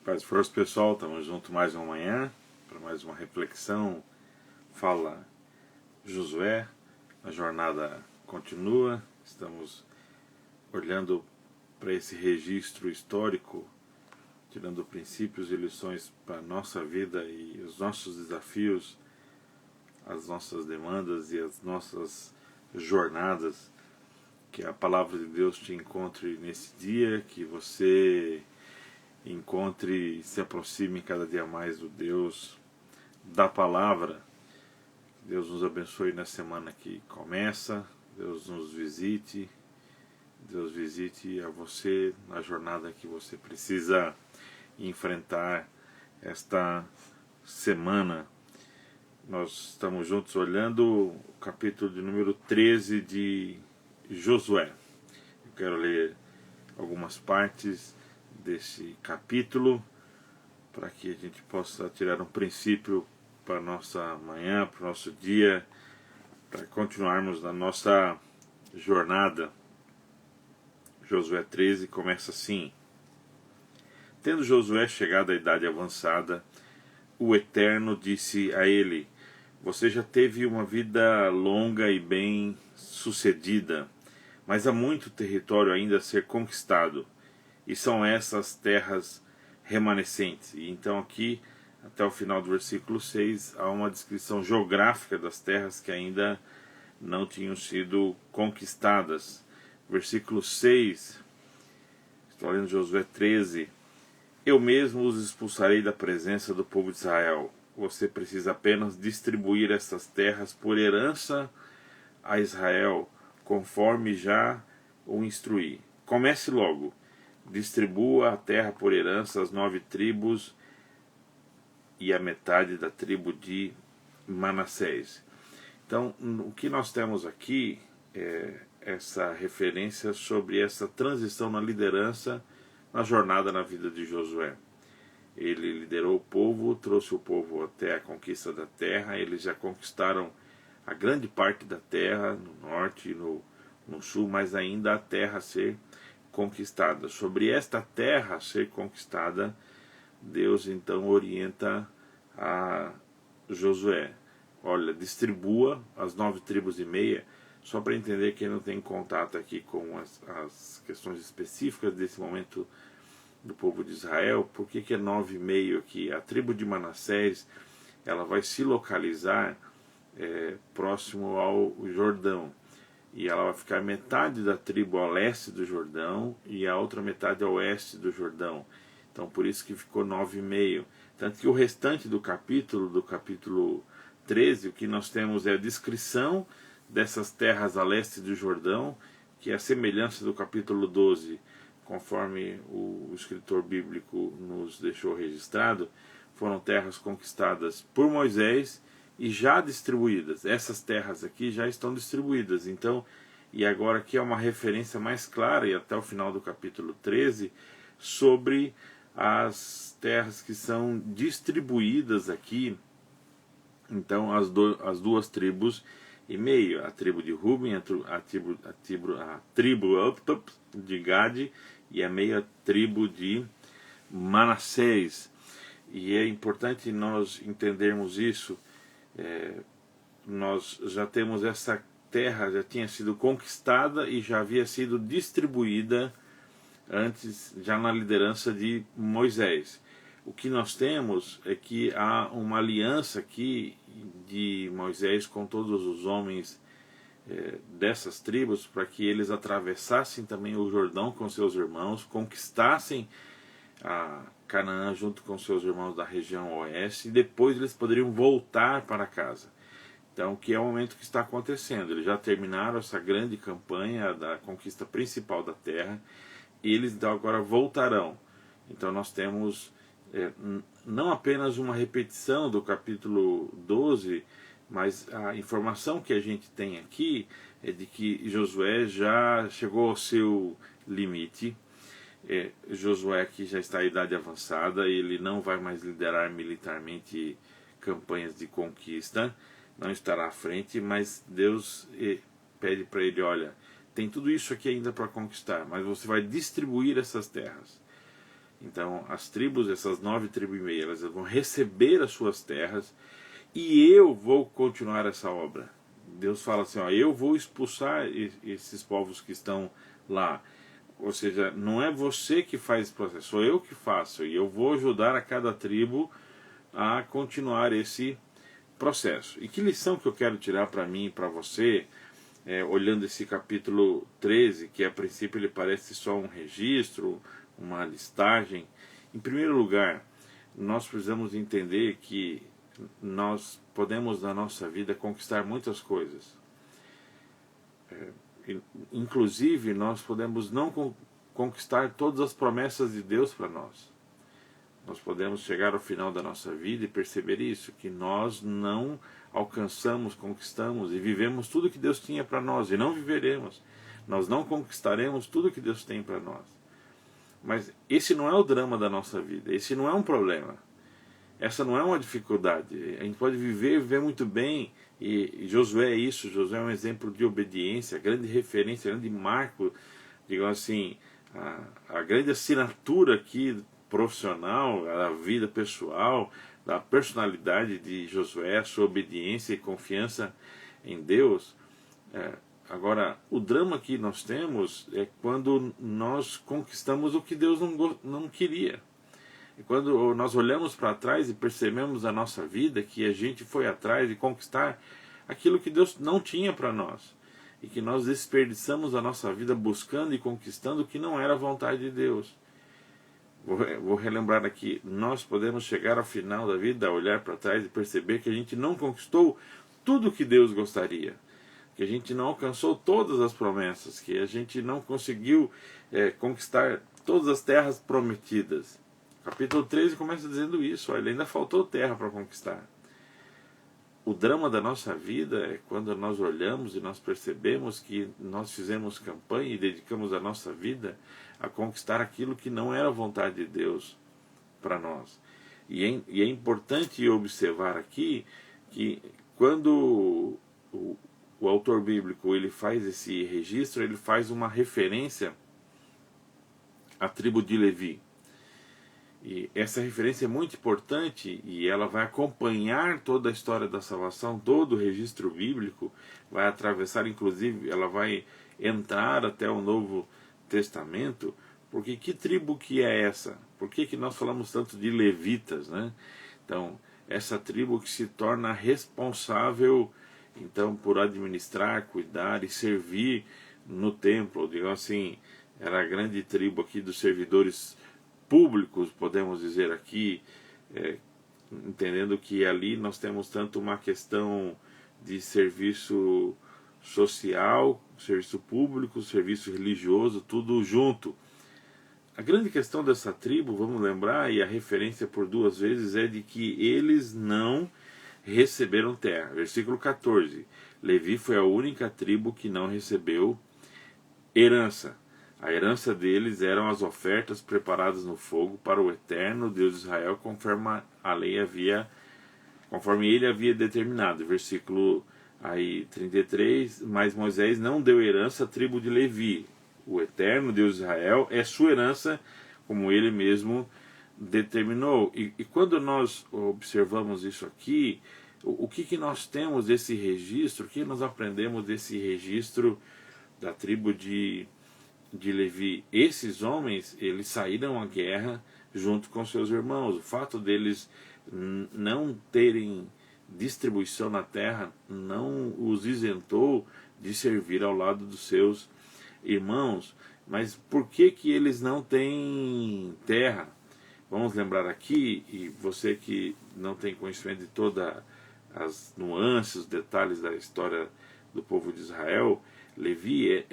Paz e força, pessoal, estamos juntos mais uma manhã para mais uma reflexão. Fala Josué, a jornada continua, estamos olhando para esse registro histórico, tirando princípios e lições para a nossa vida e os nossos desafios, as nossas demandas e as nossas jornadas. Que a palavra de Deus te encontre nesse dia, que você encontre e se aproxime cada dia mais do Deus da palavra. Deus nos abençoe na semana que começa, Deus nos visite, Deus visite a você na jornada que você precisa enfrentar esta semana. Nós estamos juntos olhando o capítulo de número 13 de Josué. Eu quero ler algumas partes desse capítulo para que a gente possa tirar um princípio para a nossa manhã, para o nosso dia, para continuarmos na nossa jornada. Josué 13 começa assim: Tendo Josué chegado à idade avançada, o Eterno disse a ele: Você já teve uma vida longa e bem sucedida, mas há muito território ainda a ser conquistado, e são essas terras remanescentes. E então aqui, até o final do versículo 6, há uma descrição geográfica das terras que ainda não tinham sido conquistadas. Versículo 6, estou lendo Josué 13: Eu mesmo os expulsarei da presença do povo de Israel. Você precisa apenas distribuir essas terras por herança a Israel, conforme já o instruí. Comece logo. Distribua a terra por herança às 9 tribos e a metade da tribo de Manassés. Então, o que nós temos aqui é essa referência sobre essa transição na liderança, na jornada na vida de Josué. Ele liderou o povo, trouxe o povo até a conquista da terra. Eles já conquistaram a grande parte da terra, no norte e no sul, mas ainda a terra a ser conquistada. Sobre esta terra a ser conquistada, Deus então orienta a Josué: olha, distribua as 9 tribos e meia, só para entender que ele não tem contato aqui com as questões específicas desse momento do povo de Israel. Por que é 9,5 aqui? A tribo de Manassés, ela vai se localizar próximo ao Jordão, e ela vai ficar metade da tribo ao leste do Jordão e a outra metade ao oeste do Jordão. Então por isso que ficou 9,5. Tanto que o restante do capítulo 13, o que nós temos é a descrição dessas terras a leste do Jordão, que é a semelhança do capítulo 12, conforme o escritor bíblico nos deixou registrado. Foram terras conquistadas por Moisés e já distribuídas. Essas terras aqui já estão distribuídas. Então, e agora aqui é uma referência mais clara, e até o final do capítulo 13, sobre as terras que são distribuídas aqui. Então, as 2 tribos e meio, a tribo de Ruben, a tribo de Gade e a meia tribo de Manassés. E é importante nós entendermos isso. Nós já temos essa terra, já tinha sido conquistada e já havia sido distribuída antes, já na liderança de Moisés. O que nós temos é que há uma aliança aqui de Moisés com todos os homens dessas tribos, para que eles atravessassem também o Jordão com seus irmãos, conquistassem a Canaã junto com seus irmãos da região oeste, e depois eles poderiam voltar para casa. Então, que é o momento que está acontecendo. Eles já terminaram essa grande campanha da conquista principal da terra, e eles agora voltarão. Então nós temos não apenas uma repetição do capítulo 12, mas a informação que a gente tem aqui é de que Josué já chegou ao seu limite. Josué, que já está em idade avançada, ele não vai mais liderar militarmente campanhas de conquista, não estará à frente, mas Deus pede para ele: olha, tem tudo isso aqui ainda para conquistar, mas você vai distribuir essas terras. Então as tribos, essas 9 tribos e meia, elas vão receber as suas terras e eu vou continuar essa obra. Deus fala assim, ó, eu vou expulsar esses povos que estão lá. Ou seja, não é você que faz esse processo, sou eu que faço. E eu vou ajudar a cada tribo a continuar esse processo. E que lição que eu quero tirar para mim e para você, olhando esse capítulo 13, que a princípio ele parece só um registro, uma listagem. Em primeiro lugar, nós precisamos entender que nós podemos na nossa vida conquistar muitas coisas. Inclusive nós podemos não conquistar todas as promessas de Deus para nós. Nós podemos chegar ao final da nossa vida e perceber isso, que nós não alcançamos, conquistamos e vivemos tudo que Deus tinha para nós, e não viveremos. Nós não conquistaremos tudo que Deus tem para nós. Mas esse não é o drama da nossa vida, esse não é um problema. Essa não é uma dificuldade. A gente pode viver muito bem, e Josué é isso. Josué é um exemplo de obediência, grande referência, grande marco, digamos assim, a grande assinatura aqui profissional, a vida pessoal, da personalidade de Josué, a sua obediência e confiança em Deus. Agora, o drama que nós temos é quando nós conquistamos o que Deus não queria. E quando nós olhamos para trás e percebemos a nossa vida, que a gente foi atrás de conquistar aquilo que Deus não tinha para nós. E que nós desperdiçamos a nossa vida buscando e conquistando o que não era a vontade de Deus. Vou relembrar aqui, nós podemos chegar ao final da vida, olhar para trás e perceber que a gente não conquistou tudo o que Deus gostaria. Que a gente não alcançou todas as promessas, que a gente não conseguiu conquistar todas as terras prometidas. Capítulo 13 começa dizendo isso, olha, ainda faltou terra para conquistar. O drama da nossa vida é quando nós olhamos e nós percebemos que nós fizemos campanha e dedicamos a nossa vida a conquistar aquilo que não era a vontade de Deus para nós. E é importante observar aqui que quando o autor bíblico ele faz esse registro, ele faz uma referência à tribo de Levi. E essa referência é muito importante e ela vai acompanhar toda a história da salvação, todo o registro bíblico, vai atravessar, inclusive, ela vai entrar até o Novo Testamento, porque que tribo que é essa? Por que nós falamos tanto de levitas, né? Então, essa tribo que se torna responsável, então, por administrar, cuidar e servir no templo, digamos assim, era a grande tribo aqui dos servidores públicos, podemos dizer aqui, entendendo que ali nós temos tanto uma questão de serviço social, serviço público, serviço religioso, tudo junto. A grande questão dessa tribo, vamos lembrar, e a referência por 2 vezes é de que eles não receberam terra. Versículo 14, Levi foi a única tribo que não recebeu herança. A herança deles eram as ofertas preparadas no fogo para o eterno Deus de Israel, conforme ele havia determinado. Versículo 33, mas Moisés não deu herança à tribo de Levi. O eterno Deus de Israel é sua herança, como ele mesmo determinou. E quando nós observamos isso aqui, o que nós temos desse registro, o que nós aprendemos desse registro da tribo de Levi? Esses homens, eles saíram à guerra junto com seus irmãos. O fato deles não terem distribuição na terra não os isentou de servir ao lado dos seus irmãos. Mas por que eles não têm terra? Vamos lembrar aqui, e você que não tem conhecimento de todas as nuances, os detalhes da história do povo de Israel, Levi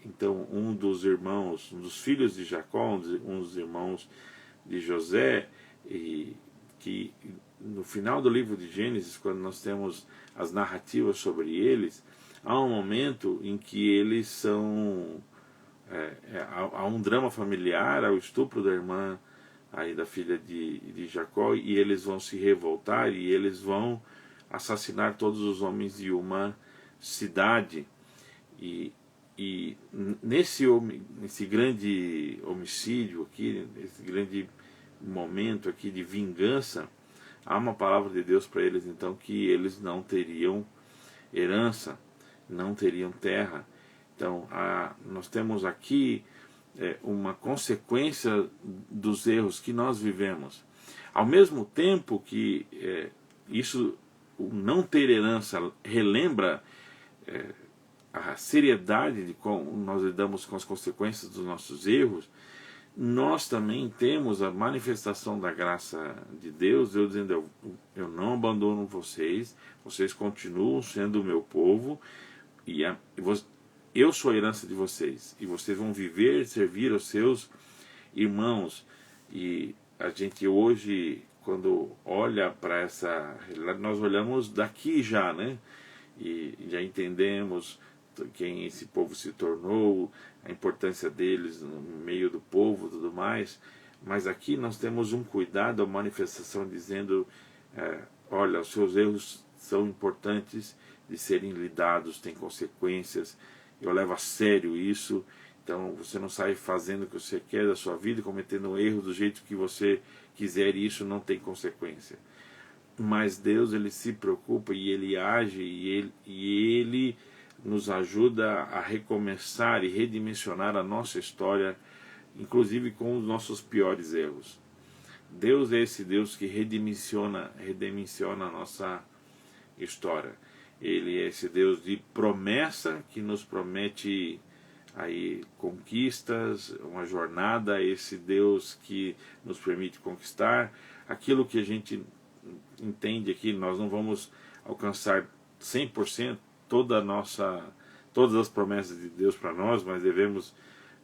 então um dos irmãos, um dos filhos de Jacó, um dos irmãos de José, e que no final do livro de Gênesis, quando nós temos as narrativas sobre eles, há um momento em que eles são há um drama familiar, há o estupro da irmã aí da filha de Jacó, e eles vão se revoltar e eles vão assassinar todos os homens de uma cidade. E E nesse grande homicídio aqui, nesse grande momento aqui de vingança, há uma palavra de Deus para eles então que eles não teriam herança, não teriam terra. Então nós temos aqui uma consequência dos erros que nós vivemos. Ao mesmo tempo que isso, o não ter herança, relembra a seriedade de como nós lidamos com as consequências dos nossos erros, nós também temos a manifestação da graça de Deus, Deus dizendo, eu não abandono vocês, vocês continuam sendo o meu povo, e eu sou a herança de vocês, e vocês vão viver, servir aos seus irmãos. E a gente hoje, quando olha para essa realidade, nós olhamos daqui já, né? E já entendemos quem esse povo se tornou, a importância deles no meio do povo e tudo mais, mas aqui nós temos um cuidado, a manifestação dizendo, olha, os seus erros são importantes de serem lidados, têm consequências, eu levo a sério isso, então você não sai fazendo o que você quer da sua vida, cometendo erros do jeito que você quiser, e isso não tem consequência. Mas Deus, ele se preocupa e ele age, e ele nos ajuda a recomeçar e redimensionar a nossa história, inclusive com os nossos piores erros. Deus é esse Deus que redimensiona a nossa história. Ele é esse Deus de promessa, que nos promete aí conquistas, uma jornada, esse Deus que nos permite conquistar aquilo que a gente entende aqui. Nós não vamos alcançar 100% todas as promessas de Deus para nós, mas devemos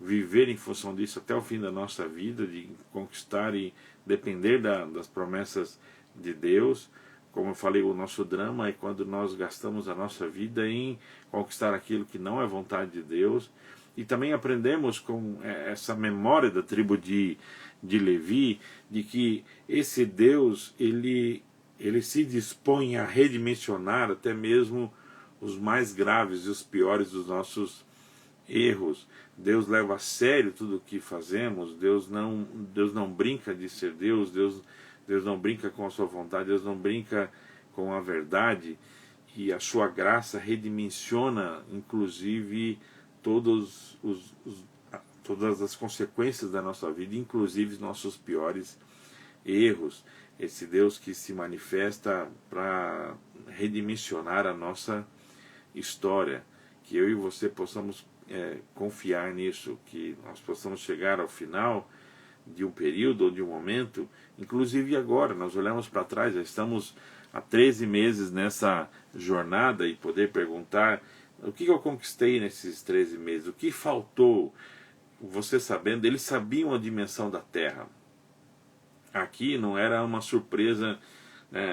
viver em função disso até o fim da nossa vida, de conquistar e depender das promessas de Deus. Como eu falei, o nosso drama é quando nós gastamos a nossa vida em conquistar aquilo que não é vontade de Deus. E também aprendemos com essa memória da tribo de Levi, de que esse Deus, ele se dispõe a redimensionar até mesmo os mais graves e os piores dos nossos erros. Deus leva a sério tudo o que fazemos. Deus não brinca de ser Deus. Deus não brinca com a sua vontade. Deus não brinca com a verdade. E a sua graça redimensiona, inclusive, todas as consequências da nossa vida, inclusive os nossos piores erros. Esse Deus que se manifesta para redimensionar a nossa história, que eu e você possamos confiar nisso, que nós possamos chegar ao final de um período ou de um momento, inclusive agora, nós olhamos para trás, já estamos há 13 meses nessa jornada, e poder perguntar, o que eu conquistei nesses 13 meses, o que faltou? Você sabendo, eles sabiam a dimensão da terra. Aqui não era uma surpresa,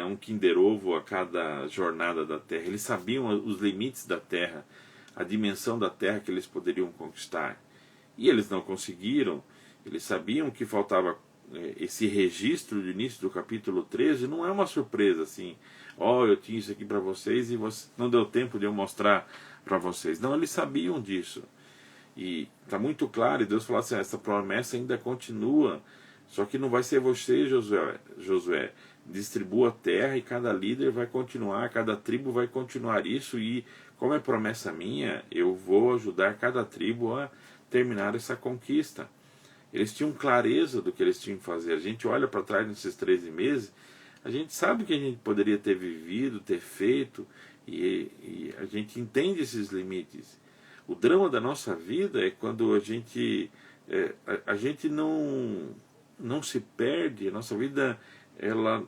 um Kinder Ovo a cada jornada da terra. Eles sabiam os limites da terra, a dimensão da terra que eles poderiam conquistar. E eles não conseguiram. Eles sabiam que faltava esse registro do início do capítulo 13. Não é uma surpresa assim, eu tinha isso aqui para vocês e não deu tempo de eu mostrar para vocês. Não, eles sabiam disso. E está muito claro, e Deus falou assim, essa promessa ainda continua. Só que não vai ser você, Josué. Distribua a terra e cada líder vai continuar, cada tribo vai continuar isso. E como é promessa minha, eu vou ajudar cada tribo a terminar essa conquista. Eles tinham clareza do que eles tinham que fazer. A gente olha para trás nesses 13 meses, a gente sabe o que a gente poderia ter vivido, ter feito, e a gente entende esses limites. O drama da nossa vida é quando a gente não se perde, a nossa vida ela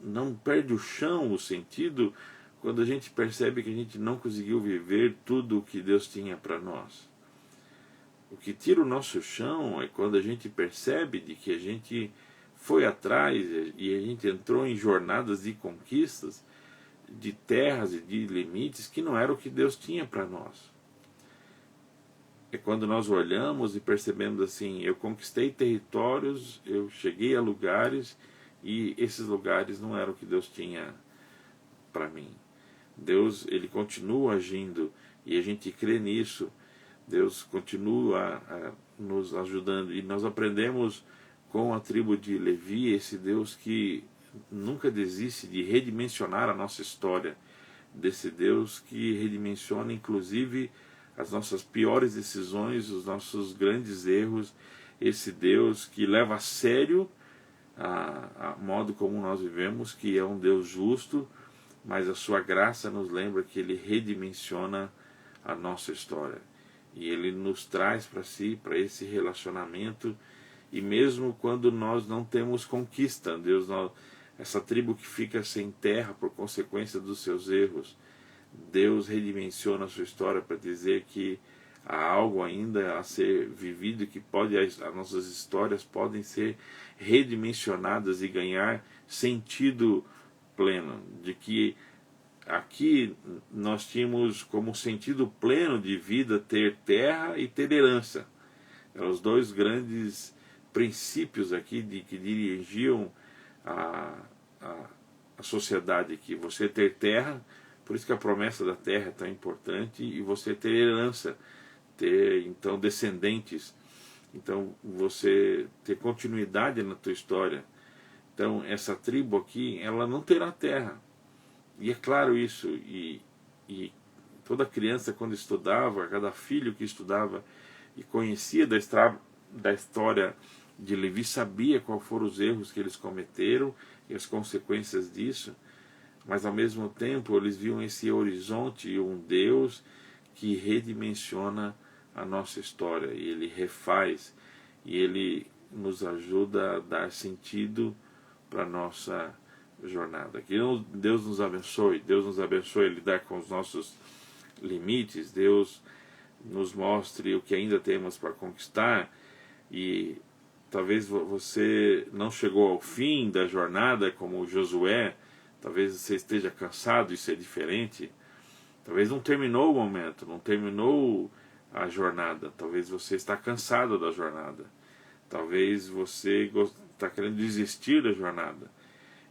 não perde o chão, o sentido, quando a gente percebe que a gente não conseguiu viver tudo o que Deus tinha para nós. O que tira o nosso chão é quando a gente percebe de que a gente foi atrás e a gente entrou em jornadas de conquistas, de terras e de limites que não era o que Deus tinha para nós. É quando nós olhamos e percebemos assim, eu conquistei territórios, eu cheguei a lugares e esses lugares não eram o que Deus tinha para mim. Deus, ele continua agindo e a gente crê nisso. Deus continua nos ajudando, e nós aprendemos com a tribo de Levi, esse Deus que nunca desiste de redimensionar a nossa história, desse Deus que redimensiona inclusive as nossas piores decisões, os nossos grandes erros, esse Deus que leva a sério a modo como nós vivemos, que é um Deus justo, mas a sua graça nos lembra que Ele redimensiona a nossa história. E Ele nos traz para si, para esse relacionamento, e mesmo quando nós não temos conquista, essa tribo que fica sem terra por consequência dos seus erros, Deus redimensiona a sua história para dizer que há algo ainda a ser vivido, que as nossas histórias podem ser redimensionadas e ganhar sentido pleno, de que aqui nós tínhamos como sentido pleno de vida ter terra e ter herança. Eram os dois grandes princípios aqui que dirigiam a sociedade aqui. Você ter terra, por isso que a promessa da terra é tão importante, e você ter herança, ter então descendentes, então você ter continuidade na tua história. Então essa tribo aqui, ela não terá terra, e é claro isso, e toda criança quando estudava, cada filho que estudava e conhecia da história de Levi, sabia quais foram os erros que eles cometeram e as consequências disso, mas ao mesmo tempo eles viam esse horizonte e um Deus que redimensiona a nossa história, e Ele refaz, e Ele nos ajuda a dar sentido para a nossa jornada. Que Deus nos abençoe a lidar com os nossos limites, Deus nos mostre o que ainda temos para conquistar, e talvez você não chegou ao fim da jornada como Josué, talvez você esteja cansado, isso é diferente, talvez não terminou o momento, não terminou a jornada, talvez você está cansado da jornada, talvez você está querendo desistir da jornada.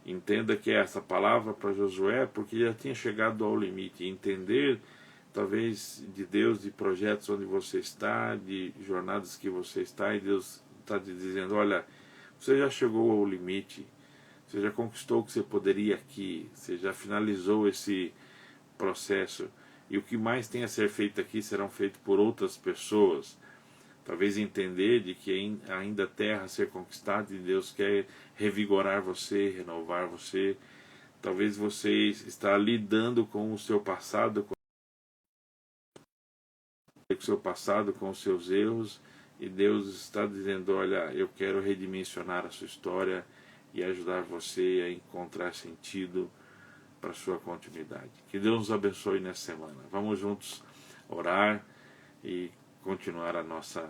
Entenda que essa palavra para Josué porque já tinha chegado ao limite, entender talvez de Deus, de projetos onde você está, de jornadas que você está, e Deus está te dizendo: olha, você já chegou ao limite, você já conquistou o que você poderia aqui, você já finalizou esse processo, e o que mais tem a ser feito aqui serão feitos por outras pessoas. Talvez entender de que ainda há terra a ser conquistada, e Deus quer revigorar você, renovar você. Talvez você está lidando com o seu passado, com os seus erros, e Deus está dizendo: olha, eu quero redimensionar a sua história e ajudar você a encontrar sentido para a sua continuidade. Que Deus nos abençoe nessa semana. Vamos juntos orar e continuar a nossa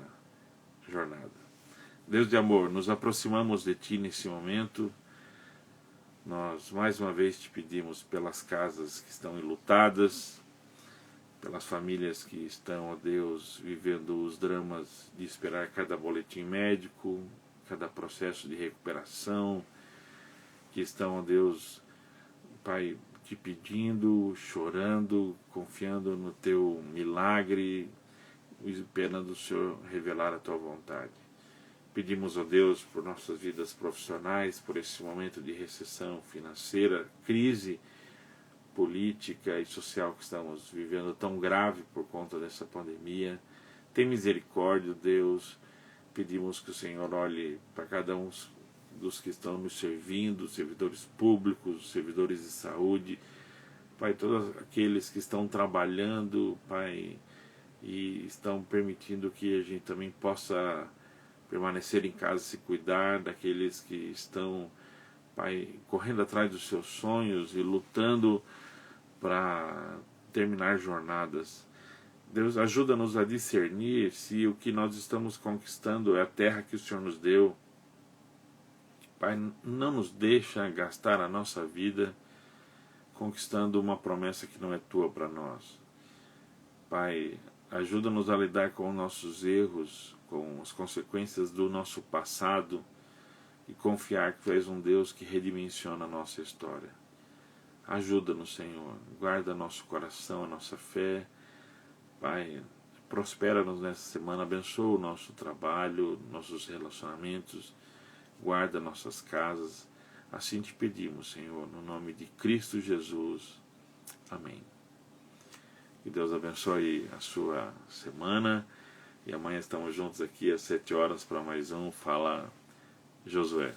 jornada. Deus de amor, nos aproximamos de Ti nesse momento. Nós mais uma vez te pedimos pelas casas que estão enlutadas, pelas famílias que estão, ó Deus, vivendo os dramas de esperar cada boletim médico, cada processo de recuperação, que estão, ó Deus, Pai, te pedindo, chorando, confiando no Teu milagre, esperando o Senhor revelar a Tua vontade. Pedimos, ó Deus, por nossas vidas profissionais, por esse momento de recessão financeira, crise política e social que estamos vivendo, tão grave por conta dessa pandemia. Tem misericórdia, Deus. Pedimos que o Senhor olhe para cada um dos que estão nos servindo, servidores públicos, servidores de saúde, Pai, todos aqueles que estão trabalhando, Pai, e estão permitindo que a gente também possa permanecer em casa, se cuidar daqueles que estão, Pai, correndo atrás dos seus sonhos e lutando para terminar jornadas. Deus, ajuda-nos a discernir se o que nós estamos conquistando é a terra que o Senhor nos deu. Pai, não nos deixa gastar a nossa vida conquistando uma promessa que não é Tua para nós. Pai, ajuda-nos a lidar com os nossos erros, com as consequências do nosso passado, e confiar que Tu és um Deus que redimensiona a nossa história. Ajuda-nos, Senhor, guarda nosso coração, a nossa fé, Pai, prospera-nos nessa semana, abençoa o nosso trabalho, nossos relacionamentos, guarda nossas casas. Assim te pedimos, Senhor, no nome de Cristo Jesus. Amém. Que Deus abençoe a sua semana. E amanhã estamos juntos aqui às 7 horas para mais um Fala Josué.